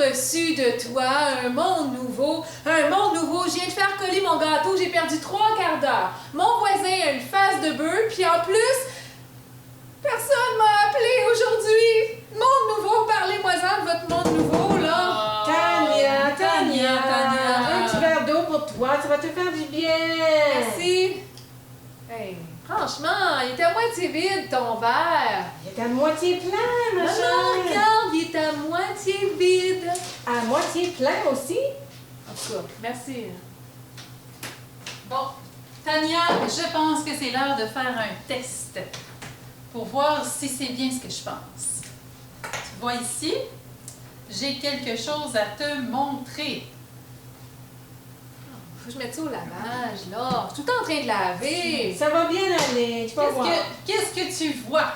reçu de toi un monde nouveau. Un monde nouveau. Je viens de faire coller mon gâteau, j'ai perdu 3/4 d'heure. Mon voisin a une face de bœuf, puis en plus, personne m'a appelé aujourd'hui. Monde nouveau, parlez-moi-en de votre monde nouveau, là. Tania, un petit verre d'eau pour toi, ça va te faire du bien. Merci. Hey, franchement, il était à moitié vide, ton verre. Il est à moitié plein, ma Non, chère. regarde, il est à moitié vide. À moitié plein aussi. En tout cas, merci. Bon, Tania, je pense que c'est l'heure de faire un test pour voir si c'est bien ce que je pense. Tu vois ici, j'ai quelque chose à te montrer. Faut que je mette ça au lavage, là. Je suis tout le temps en train de laver. Ça va bien aller, tu vas voir. Qu'est-ce que tu vois?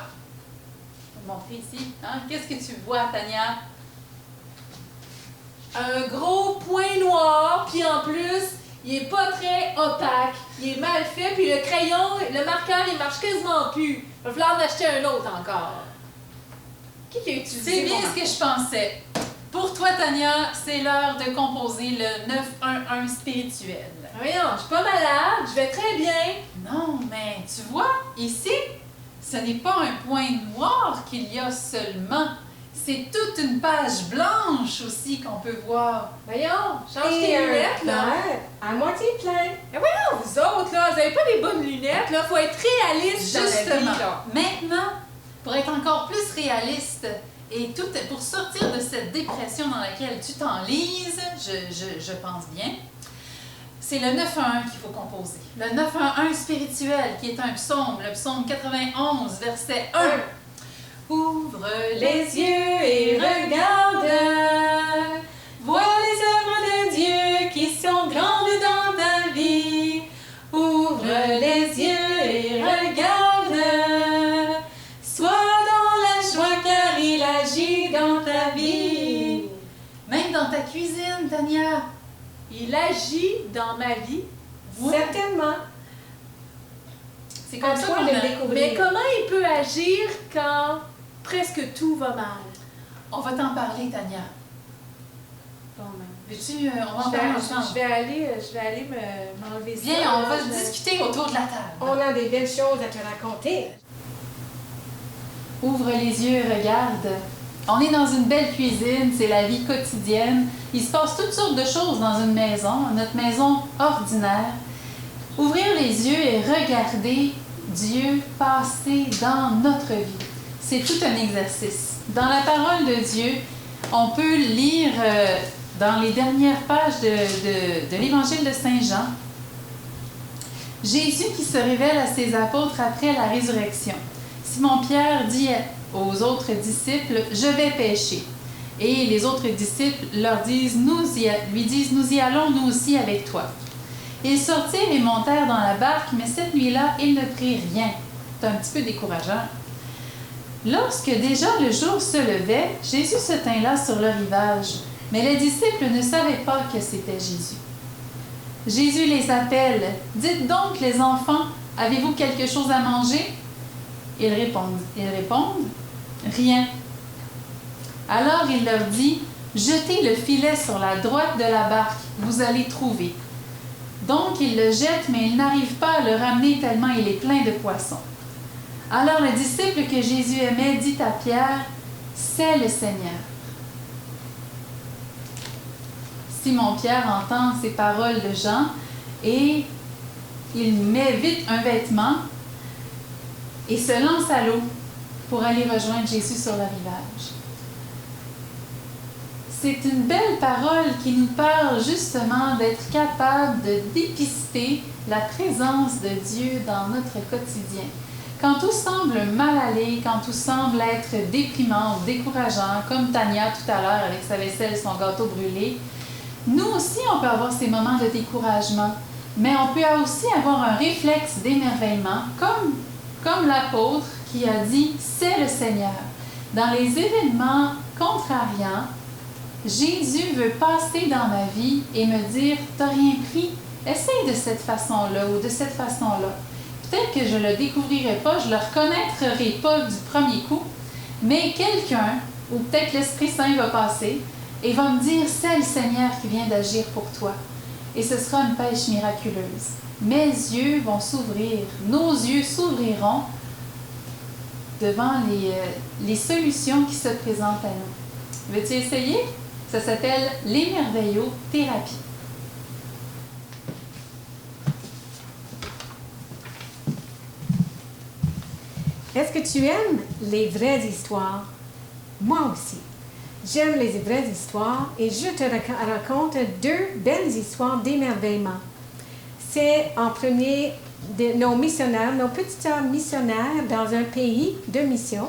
Je vais montrer ici. Hein? Qu'est-ce que tu vois, Tania? Un gros point noir, puis en plus, il est pas très opaque. Il est mal fait, puis le crayon, le marqueur, il marche quasiment plus. Il va falloir en acheter un autre encore. Qui a utilisé C'est bien mon ce que je pensais. Pour toi, Tania, c'est l'heure de composer le 911 spirituel. Voyons, je suis pas malade, je vais très bien. Non, mais tu vois, ici, ce n'est pas un point noir qu'il y a seulement. C'est toute une page blanche aussi qu'on peut voir. Voyons, change tes lunettes, là. verre à moitié plein. Mais voyons, vous autres, là, vous avez pas des bonnes lunettes, là. Faut être réaliste dans la vie, Justement, là. maintenant, pour être encore plus réaliste et tout pour sortir de cette dépression dans laquelle tu t'enlises, je pense bien, c'est le 911 qu'il faut composer. Le 911 spirituel, qui est un psaume, le psaume 91, verset 1. Ouvre les yeux et regarde, vois les œuvres de Dieu qui sont grandes dans ta vie. Ouvre les yeux et regarde, sois dans la joie car il agit dans ta vie. Même dans ta cuisine, Tania. Il agit dans ma vie. Ouais. Certainement. C'est comme ça toi qu'on de le a... découvrir. Mais comment il peut agir quand presque tout va mal? On va t'en parler, Tania. Bon, ben, Veux-tu... on va en parler ensemble. je vais aller m'enlever ça. Viens, on là, va je- discuter autour de la table. On a des belles choses à te raconter. Ouvre les yeux, regarde. On est dans une belle cuisine, c'est la vie quotidienne. Il se passe toutes sortes de choses dans une maison, notre maison ordinaire. Ouvrir les yeux et regarder Dieu passer dans notre vie. C'est tout un exercice. Dans la parole de Dieu, on peut lire dans les dernières pages de l'Évangile de Saint Jean, Jésus qui se révèle à ses apôtres après la résurrection. Simon-Pierre dit aux autres disciples, « Je vais pêcher. » Et les autres disciples lui disent, « Nous y allons, nous aussi, avec toi. » Ils sortirent et montèrent dans la barque, mais cette nuit-là, ils ne prirent rien. C'est un petit peu décourageant. Lorsque déjà le jour se levait, Jésus se tint là sur le rivage, mais les disciples ne savaient pas que c'était Jésus. Jésus les appelle, « Dites donc, les enfants, avez-vous quelque chose à manger? » Ils répondent, « Rien. » Alors il leur dit, « Jetez le filet sur la droite de la barque, vous allez trouver. » Donc ils le jettent, mais ils n'arrivent pas à le ramener tellement il est plein de poissons. Alors le disciple que Jésus aimait dit à Pierre, « C'est le Seigneur. » Simon-Pierre entend ces paroles de Jean et il met vite un vêtement et se lance à l'eau pour aller rejoindre Jésus sur le rivage. C'est une belle parole qui nous parle justement d'être capable de dépister la présence de Dieu dans notre quotidien. Quand tout semble mal aller, quand tout semble être déprimant ou décourageant, comme Tania tout à l'heure avec sa vaisselle et son gâteau brûlé, nous aussi on peut avoir ces moments de découragement, mais on peut aussi avoir un réflexe d'émerveillement, comme l'apôtre qui a dit « C'est le Seigneur ». Dans les événements contrariants, Jésus veut passer dans ma vie et me dire « T'as rien pris? Essaye de cette façon-là ou de cette façon-là. » Peut-être que je ne le découvrirai pas, je ne le reconnaîtrai pas du premier coup, mais quelqu'un, ou peut-être l'Esprit Saint va passer et va me dire, c'est le Seigneur qui vient d'agir pour toi. Et ce sera une pêche miraculeuse. Mes yeux vont s'ouvrir, nos yeux s'ouvriront devant les solutions qui se présentent à nous. Veux-tu essayer? Ça s'appelle l'émerveillothérapie. Est-ce que tu aimes les vraies histoires? Moi aussi. J'aime les vraies histoires et je te raconte 2 belles histoires d'émerveillement. C'est en premier de nos missionnaires, nos petites sœurs missionnaires dans un pays de mission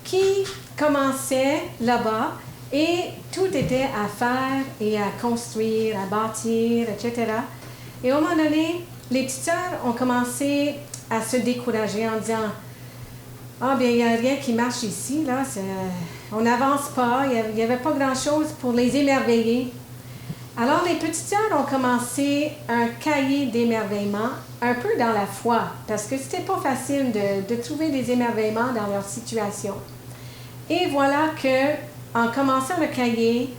qui commençaient là-bas et tout était à faire et à construire, à bâtir, etc. Et au moment donné, les petites sœurs ont commencé à se décourager en disant « Ah, bien, il n'y a rien qui marche ici, là, on n'avance pas, il n'y avait pas grand-chose pour les émerveiller. » Alors, les petites sœurs ont commencé un cahier d'émerveillement, un peu dans la foi, parce que c'était pas facile de trouver des émerveillements dans leur situation. Et voilà que, en commençant le cahier,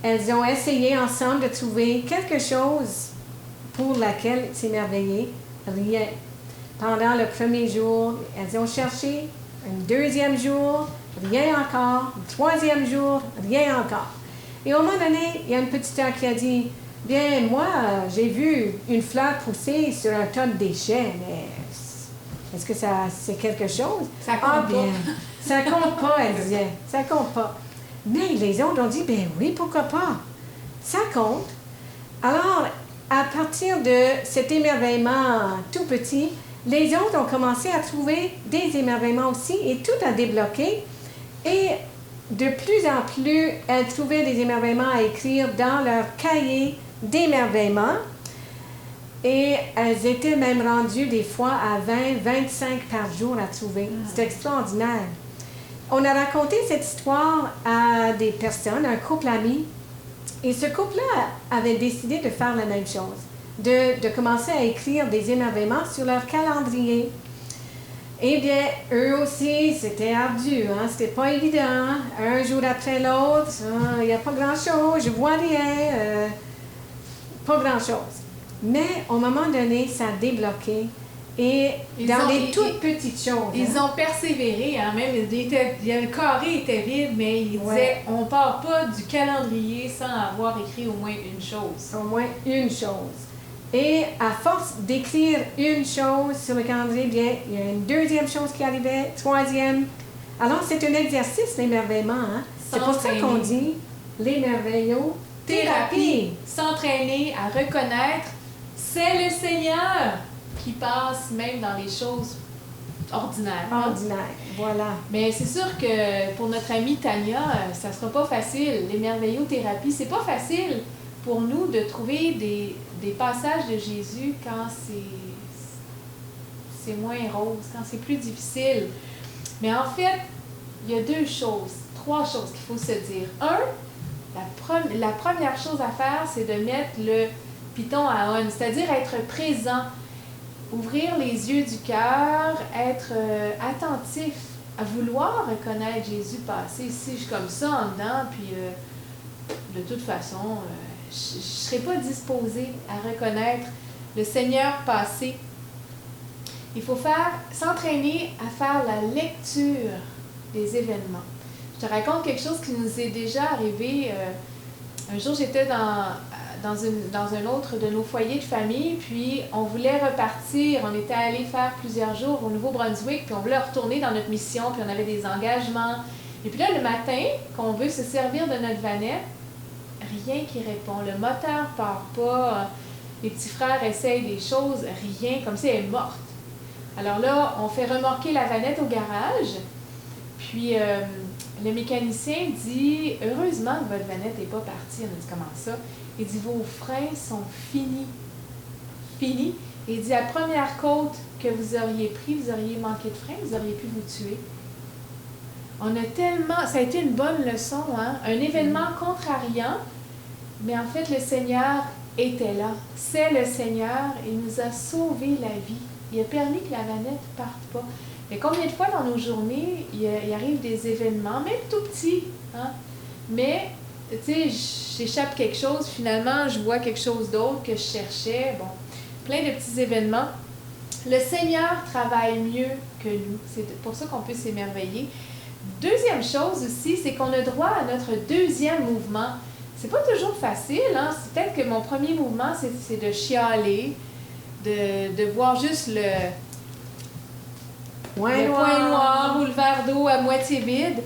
elles ont essayé ensemble de trouver quelque chose pour laquelle s'émerveiller. Rien. Pendant le premier jour, elles ont cherché. Un deuxième jour, rien encore. Un troisième jour, rien encore. Et au moment donné, il y a une petite sœur qui a dit, « Bien, moi, j'ai vu une fleur pousser sur un tas de déchets, mais est-ce que c'est quelque chose? » Ça compte bien, pas. Ça compte pas, elle disait. Ça compte pas. Mais les autres ont dit, « Ben oui, pourquoi pas? Ça compte. » Alors, à partir de cet émerveillement tout petit, les autres ont commencé à trouver des émerveillements aussi et tout a débloqué. Et de plus en plus, elles trouvaient des émerveillements à écrire dans leur cahier d'émerveillement. Et elles étaient même rendues des fois à 20, 25 par jour à trouver. C'est extraordinaire. On a raconté cette histoire à des personnes, un couple ami. Et ce couple-là avait décidé de faire la même chose, de commencer à écrire des émerveillements sur leur calendrier. Eh bien, eux aussi, c'était ardu, hein? C'était pas évident. Un jour après l'autre, il n'y a pas grand-chose, je vois rien, pas grand-chose. Mais au moment donné, ça a débloqué. Et dans les toutes petites choses. Ils ont persévéré, hein, même le carré était vide, mais ils disaient on ne part pas du calendrier sans avoir écrit au moins une chose. Au moins une chose. Et à force d'écrire une chose sur le calendrier, bien, il y a une deuxième chose qui arrivait, troisième. Alors, c'est un exercice, l'émerveillement. Hein? C'est pour ça qu'on dit l'émerveillothérapie. S'entraîner à reconnaître, c'est le Seigneur qui passe même dans les choses ordinaires. Ordinaire, voilà. Mais c'est sûr que pour notre amie Tania, ça ne sera pas facile. L'émerveillothérapie, c'est pas facile pour nous de trouver des passages de Jésus quand c'est moins rose, quand c'est plus difficile. Mais en fait, il y a 3 choses qu'il faut se dire. La première chose à faire, c'est de mettre le piton à on, c'est-à-dire être présent, ouvrir les yeux du cœur, être attentif, à vouloir reconnaître Jésus passer. Si je suis comme ça en dedans, puis de toute façon, je ne serai pas disposée à reconnaître le Seigneur passer. Il faut s'entraîner à faire la lecture des événements. Je te raconte quelque chose qui nous est déjà arrivé. Un jour, j'étais dans un autre de nos foyers de famille, puis on voulait repartir. On était allé faire plusieurs jours au Nouveau-Brunswick, puis on voulait retourner dans notre mission, puis on avait des engagements. Et puis là, le matin, qu'on veut se servir de notre vanette, rien qui répond. Le moteur part pas. Les petits frères essayent des choses, rien, comme si elle est morte. Alors là, on fait remorquer la vanette au garage, puis le mécanicien dit « Heureusement que votre vanette n'est pas partie. » On a dit « Comment ça? » Il dit « Vos freins sont finis. » Finis. Et il dit « La première côte que vous auriez pris, vous auriez manqué de frein, vous auriez pu vous tuer. » Ça a été une bonne leçon, hein? Un événement contrariant, mais en fait, le Seigneur était là. C'est le Seigneur, il nous a sauvé la vie. Il a permis que la vanette ne parte pas. Mais combien de fois dans nos journées, il arrive des événements, même tout petits, hein? Mais tu sais, j'échappe quelque chose, finalement, je vois quelque chose d'autre que je cherchais. Bon, plein de petits événements. Le Seigneur travaille mieux que nous. C'est pour ça qu'on peut s'émerveiller. Deuxième chose aussi, c'est qu'on a droit à notre deuxième mouvement. C'est pas toujours facile, hein? C'est peut-être que mon premier mouvement, c'est de chialer, de voir juste le point noir ou le verre d'eau à moitié vide.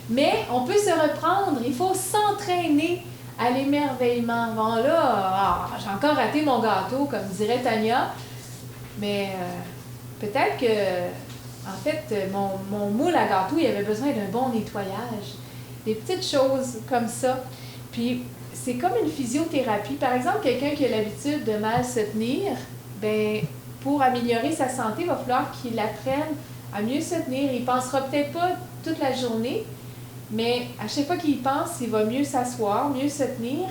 Mais on peut se reprendre. Il faut s'entraîner à l'émerveillement. Bon là, j'ai encore raté mon gâteau, comme dirait Tania. Mais peut-être que, en fait, mon moule à gâteau, il avait besoin d'un bon nettoyage. Des petites choses comme ça. Puis, c'est comme une physiothérapie. Par exemple, quelqu'un qui a l'habitude de mal se tenir, ben, pour améliorer sa santé, il va falloir qu'il apprenne à mieux se tenir. Il ne pensera peut-être pas toute la journée, mais à chaque fois qu'il y pense, il va mieux s'asseoir, mieux se tenir.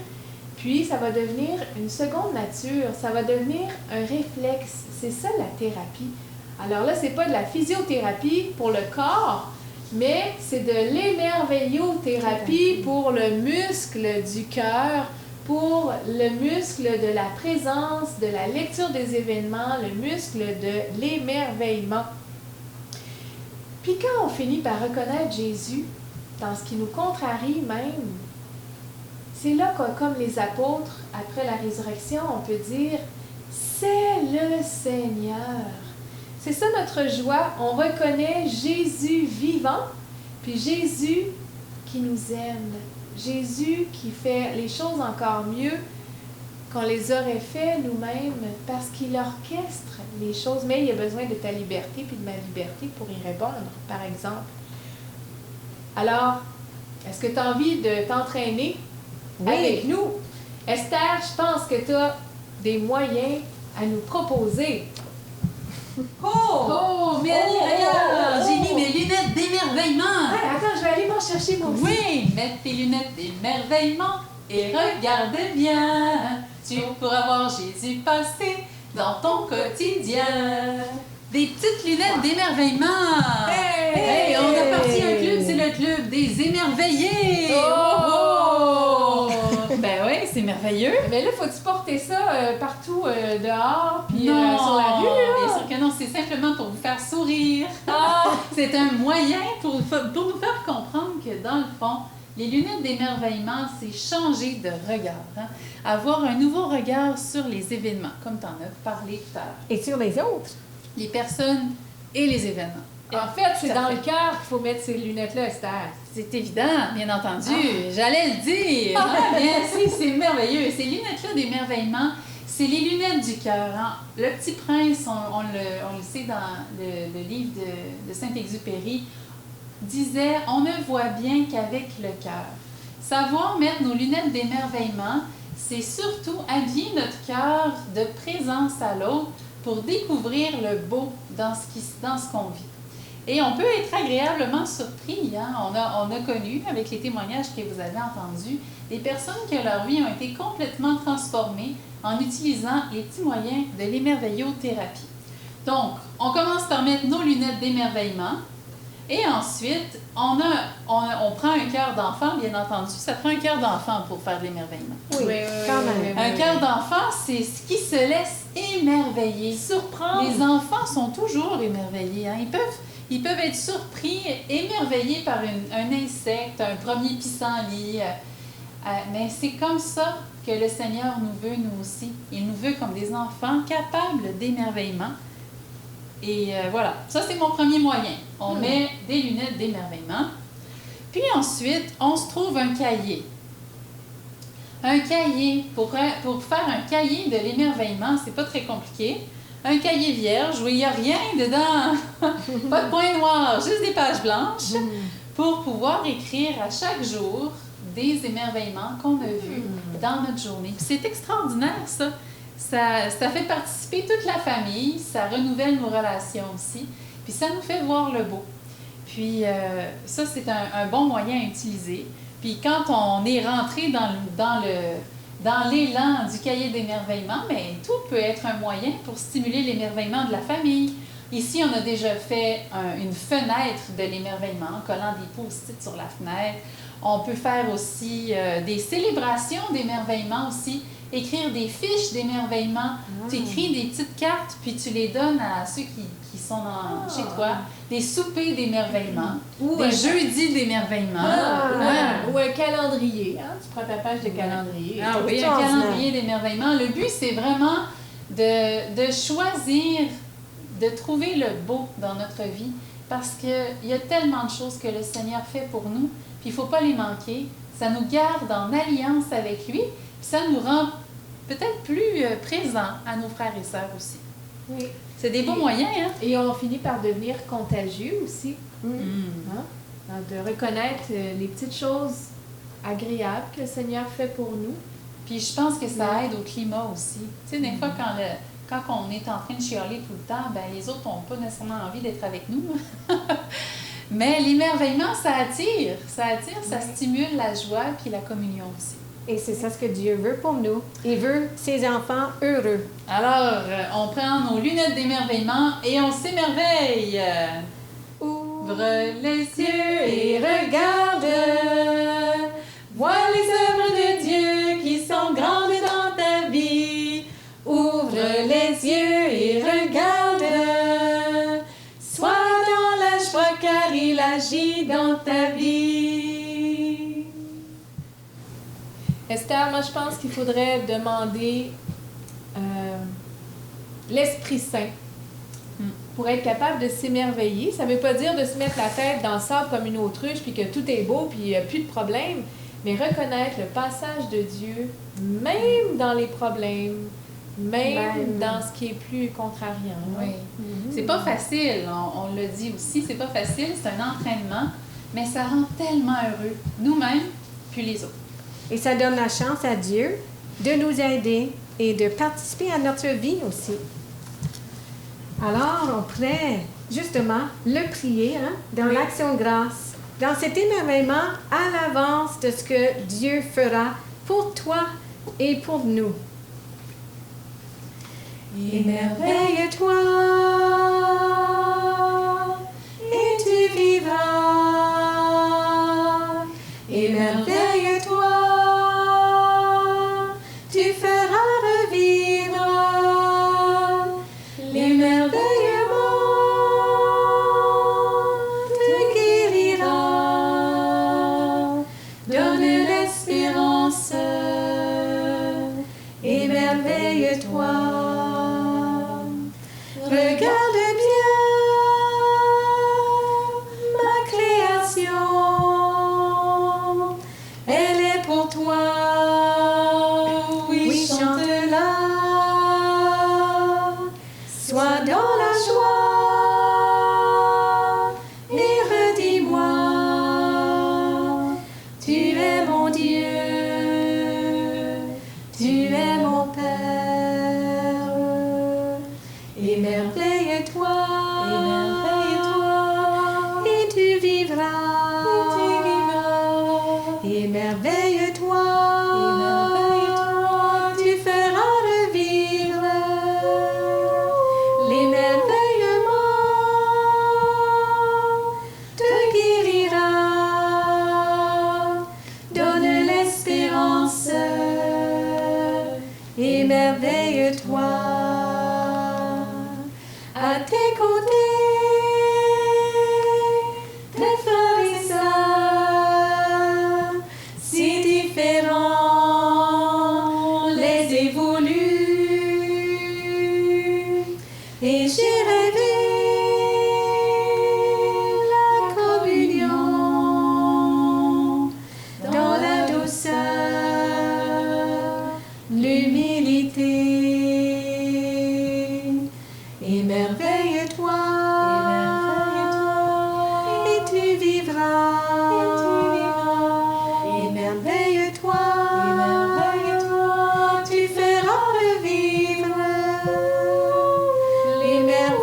Puis, ça va devenir une seconde nature. Ça va devenir un réflexe. C'est ça, la thérapie. Alors là, c'est pas de la physiothérapie pour le corps, mais c'est de l'émerveillothérapie pour le muscle du cœur, pour le muscle de la présence, de la lecture des événements, le muscle de l'émerveillement. Puis quand on finit par reconnaître Jésus dans ce qui nous contrarie même, c'est là que, comme les apôtres, après la résurrection, on peut dire « C'est le Seigneur ». C'est ça notre joie. On reconnaît Jésus vivant, puis Jésus qui nous aime. Jésus qui fait les choses encore mieux qu'on les aurait fait nous-mêmes parce qu'il orchestre les choses. Mais il y a besoin de ta liberté puis de ma liberté pour y répondre, par exemple. Alors, est-ce que tu as envie de t'entraîner avec nous? Esther, je pense que tu as des moyens à nous proposer. Oh, mais regarde, j'ai mis mes lunettes d'émerveillement. Ouais, attends, je vais aller m'en chercher moi aussi. Oui, mets tes lunettes d'émerveillement et regarde bien. Tu pourras voir Jésus passer dans ton quotidien. Des petites lunettes d'émerveillement. Hey, on a parti un club, c'est le club des émerveillés. Oh! Ben oui, c'est merveilleux. Mais là, faut-tu porter ça partout dehors, puis Non, sur la rue, là? bien sûr que non, c'est simplement pour vous faire sourire. Ah! C'est un moyen pour nous faire comprendre que dans le fond, les lunettes d'émerveillement, c'est changer de regard. Hein? Avoir un nouveau regard sur les événements, comme tu en as parlé tout à l'heure. Et sur les autres. Les personnes et les événements. En fait, c'est Tout à dans fait. le cœur qu'il faut mettre ces lunettes-là, Esther. C'est évident, bien entendu. J'allais le dire. Ah, bien, c'est merveilleux. Ces lunettes-là d'émerveillement, c'est les lunettes du cœur. Hein? Le Petit Prince, on le sait dans le livre de Saint-Exupéry, disait « On ne voit bien qu'avec le cœur ». Savoir mettre nos lunettes d'émerveillement, c'est surtout habiller notre cœur de présence à l'autre pour découvrir le beau dans ce qu'on vit. Et on peut être agréablement surpris. Hein? On a connu, avec les témoignages que vous avez entendus, des personnes que leur vie ont été complètement transformées en utilisant les petits moyens de l'émerveillothérapie. Donc, on commence par mettre nos lunettes d'émerveillement. Et ensuite, on prend un cœur d'enfant, bien entendu. Ça prend un cœur d'enfant pour faire de l'émerveillement. Oui, quand même. Un cœur d'enfant, c'est ce qui se laisse émerveiller. Surprendre. Les enfants sont toujours émerveillés. Hein? Ils peuvent être surpris, émerveillés par un insecte, un premier pissenlit. Mais c'est comme ça que le Seigneur nous veut, nous aussi. Il nous veut comme des enfants capables d'émerveillement. Et voilà, ça c'est mon premier moyen. On met des lunettes d'émerveillement. Puis ensuite, on se trouve un cahier. Un cahier, pour faire un cahier de l'émerveillement, c'est pas très compliqué. Un cahier vierge où il n'y a rien dedans, pas de point noir, juste des pages blanches, pour pouvoir écrire à chaque jour des émerveillements qu'on a vus dans notre journée. Puis c'est extraordinaire, ça. Ça fait participer toute la famille, ça renouvelle nos relations aussi, puis ça nous fait voir le beau. Puis ça, c'est un bon moyen à utiliser. Puis quand on est rentré dans l'élan du cahier d'émerveillement, mais tout peut être un moyen pour stimuler l'émerveillement de la famille. Ici, on a déjà fait une fenêtre de l'émerveillement en collant des post-it sur la fenêtre. On peut faire aussi des célébrations d'émerveillement aussi. Écrire des fiches d'émerveillement. Tu écris des petites cartes, puis tu les donnes à ceux qui sont chez toi. Des soupers d'émerveillement. Ou des jeudis d'émerveillement. Ou un calendrier. Hein? Tu prends ta page de calendrier. Ah oui, un calendrier d'émerveillement. Le but, c'est vraiment de choisir, de trouver le beau dans notre vie, parce qu'il y a tellement de choses que le Seigneur fait pour nous, puis il ne faut pas les manquer. Ça nous garde en alliance avec lui, puis ça nous rend peut-être plus présents à nos frères et sœurs aussi. Oui. C'est des bons moyens, hein? Et on finit par devenir contagieux aussi. Hein? De reconnaître les petites choses agréables que le Seigneur fait pour nous. Puis je pense que ça aide au climat aussi. Tu sais, des fois, quand on est en train de chialer tout le temps, ben les autres n'ont pas nécessairement envie d'être avec nous. Mais l'émerveillement, ça attire, ça stimule la joie puis la communion aussi. Et c'est ça ce que Dieu veut pour nous. Il veut ses enfants heureux. Alors, on prend nos lunettes d'émerveillement et on s'émerveille. Ouvre les yeux et regarde. Vois les œuvres de Dieu qui sont grandes dans ta vie. Ouvre les yeux et regarde. Sois dans la joie car il agit dans ta vie. Esther, moi je pense qu'il faudrait demander l'Esprit Saint pour être capable de s'émerveiller. Ça ne veut pas dire de se mettre la tête dans le sable comme une autruche puis que tout est beau puis il n'y a plus de problème, mais reconnaître le passage de Dieu, même dans les problèmes, même dans ce qui est plus contrariant. Oui. C'est pas facile, on l'a dit aussi, c'est pas facile, c'est un entraînement, mais ça rend tellement heureux, nous-mêmes puis les autres. Et ça donne la chance à Dieu de nous aider et de participer à notre vie aussi. Alors, on pourrait justement le prier dans l'action de grâce, dans cet émerveillement à l'avance de ce que Dieu fera pour toi et pour nous. Émerveille-toi et tu vivras. Émerveille-toi, tu feras revivre l'émerveillement te guérira, donne l'espérance. Émerveille-toi. Regarde bien ma création, elle est pour toi, oui, chante-la. Sois dans la joie et redis-moi, tu es mon Dieu, tu es mon Père. Émerveille-toi, et tu vivras. Émerveille-toi, tu feras revivre l'émerveillement te guérira, donne l'espérance. Émerveille-toi. À tes côtés, tes frères et sœurs, si différents, les évoluent. Et j'ai rêvé la communion dans la douceur, l'humilité. Émerveille-toi, et tu vivras. Émerveille-toi, tu feras revivre l'émerveillement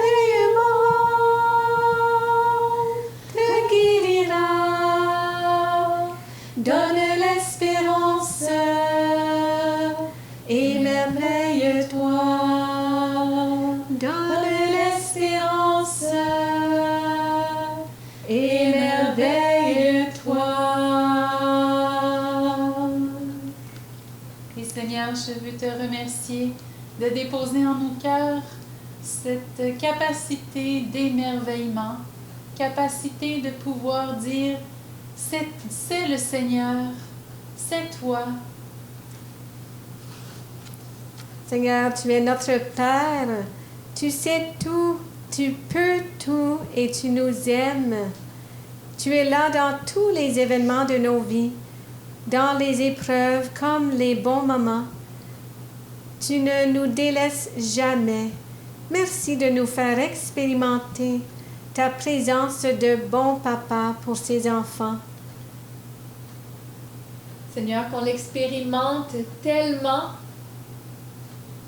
Seigneur, je veux te remercier de déposer en nos cœurs cette capacité d'émerveillement, capacité de pouvoir dire, c'est le Seigneur, c'est toi. Seigneur, tu es notre Père. Tu sais tout, tu peux tout et tu nous aimes. Tu es là dans tous les événements de nos vies, dans les épreuves comme les bons moments. Tu ne nous délaisses jamais. Merci de nous faire expérimenter ta présence de bon papa pour ses enfants. Seigneur, qu'on l'expérimente tellement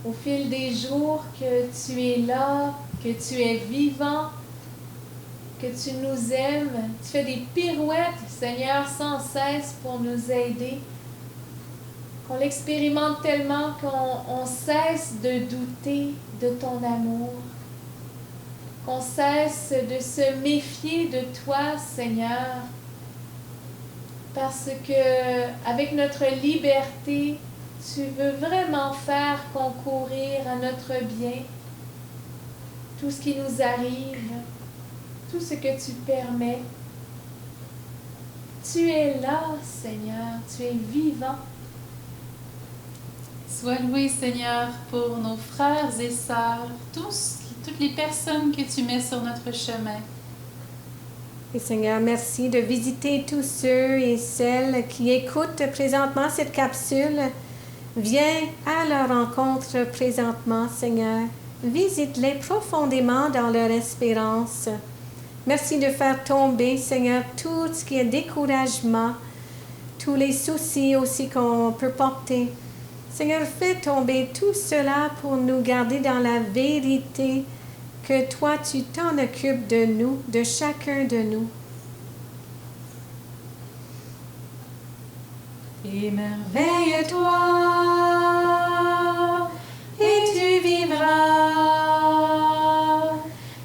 au fil des jours que tu es là, que tu es vivant, que tu nous aimes. Tu fais des pirouettes, Seigneur, sans cesse pour nous aider. Qu'on l'expérimente tellement qu'on cesse de douter de ton amour. Qu'on cesse de se méfier de toi, Seigneur. Parce que avec notre liberté, tu veux vraiment faire concourir à notre bien tout ce qui nous arrive, tout ce que tu permets. Tu es là, Seigneur, tu es vivant. Sois loué, Seigneur, pour nos frères et sœurs, toutes les personnes que tu mets sur notre chemin. Et Seigneur, merci de visiter tous ceux et celles qui écoutent présentement cette capsule. Viens à leur rencontre présentement, Seigneur. Visite-les profondément dans leur espérance. Merci de faire tomber, Seigneur, tout ce qui est découragement, tous les soucis aussi qu'on peut porter. Seigneur, fais tomber tout cela pour nous garder dans la vérité que toi, tu t'en occupes de nous, de chacun de nous. Émerveille-toi et tu vivras.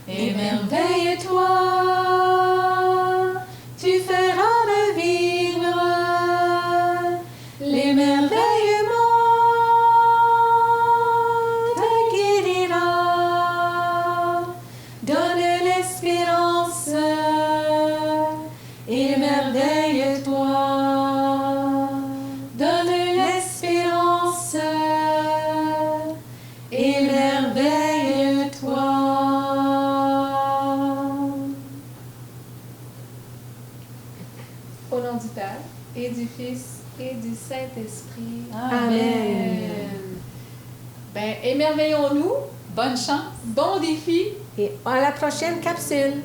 Émerveille-toi, tu feras revivre l'émerveillement te guérira. Donne l'espérance, émerveille-toi. Donne l'espérance, émerveille-toi. Au nom du Père, et du Fils, et du Saint-Esprit. Amen. Ben, émerveillons-nous. Bonne chance! Bon défi. Et à la prochaine capsule.